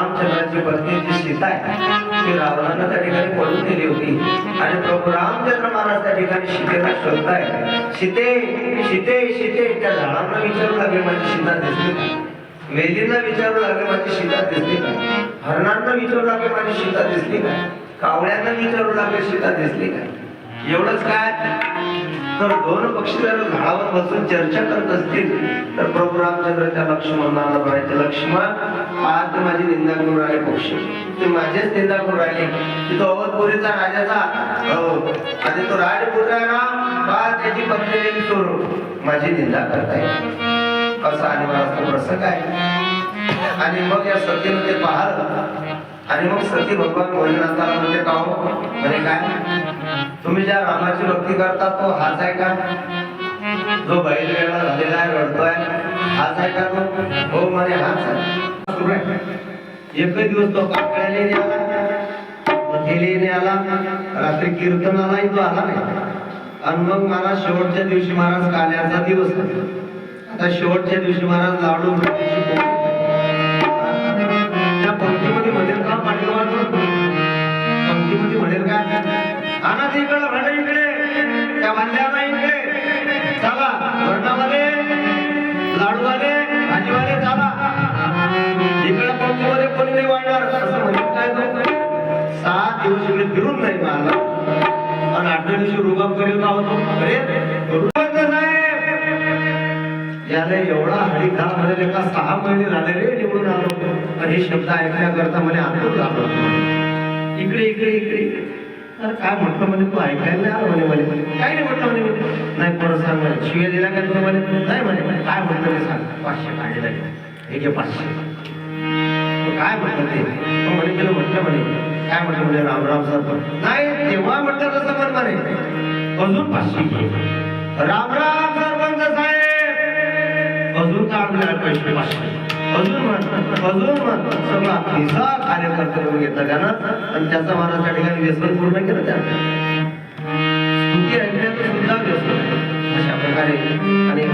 रामचंद्राची पत्नी जी सीता आहे ती रावणानं त्या ठिकाणी पळून गेली होती आणि प्रभू रामचंद्र महाराज त्या ठिकाणी सीतेला शोधताय. सीते सीते सीते त्या झाडांना विचारू लागले माझी सीता दिसली का? वेलींना विचारू लागले माझी सीता दिसली का? हरणांना विचारू लागले माझी सीता दिसली का? कावळ्यांना विचारू लागले सीता दिसली का? एवढंच काय तर दोन पक्षी जर झाडावर बसून चर्चा करत असतील तर प्रभू रामचंद्र त्या लक्ष्मणाला म्हणायचे, लक्ष्मण आज माझी निंदा करून राहिले पक्षी, ते माझेच निंदा करून राहिले. तिथं अवधपुरीचा राजाचा आणि तो राजपुत्र राम का त्याची पत्नी चोरून माझी निंदा करताय असा आणि मला प्रसंग आहे. आणि मग या सतीनं ते पाहिलं आणि मग सती भगवान भोलेनाथाला म्हणजे का म्हणे काय तुम्ही ज्या रामाची भक्ती करता तो हाच आहे का? जो बैल वेळा झालेला आहे रडतोय हाच आहे का तो? हो म्हणे हाच आहे. एकच दिवस तो काकड्याने आला, मथेलीने आला, रात्री कीर्तनालाही तो आला नाही. आणि मग महाराज शेवटच्या दिवशी महाराज काल्याचा दिवस आता शेवटच्या दिवशी महाराज लाडू त्या पंक्तीमध्ये म्हणेल का पाठीमाग पंक्तीमध्ये म्हणेल काय आणा इकडे भांड इकडे त्या बांधल्याला इकडे चला वर्णावाले लाडूवाले भाजीवाले चला इकडे पंक्तीमध्ये कोणी नाही वाढणार असं म्हणेल काय तो 7 दिवस इकडे फिरून नाही मला आणि 8व्या दिवशी रुबाब करेल का होतो अरे याला एवढा हरी खा म्हणे का 6 महिने झाले रे निवडून आलो आणि हे शब्द ऐकण्याकरता म्हणे आतून झालो इकडे इकडे इकडे अरे काय म्हटलं म्हणे तू ऐकायला आलं म्हणे म्हणे काय नाही म्हटलं म्हणे नाही परत सांग म्हणे शिव्या दिला का तुला म्हणे नाही म्हणे काय म्हटलं ते सांग 500 काढले हे घे 500 काय म्हटलं ते म्हणे तुला म्हटलं म्हणे काय म्हटलं म्हणे राम राम सरपंच नाही तेव्हा म्हटलं तसं म्हण म्हणे अजून 500 घे राम राम सरपंच साहेब अजून काढले पैसे 500 अजून म्हण सगळा हिसा कार्यकर्ते घेतला त्यानं आणि त्याचा महाराज त्या ठिकाणी व्यसन पूर्ण केलं त्यानं स्तुती ऐकण्याचं सुद्धा व्यसन अशा प्रकारे आणि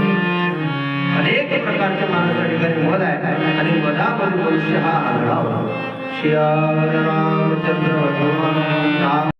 अनेक प्रकारच्या महाराज त्या ठिकाणी मध आहे आणि मधामध्ये मनुष्य हा आढळावा. श्री रामचंद्र भगवान राम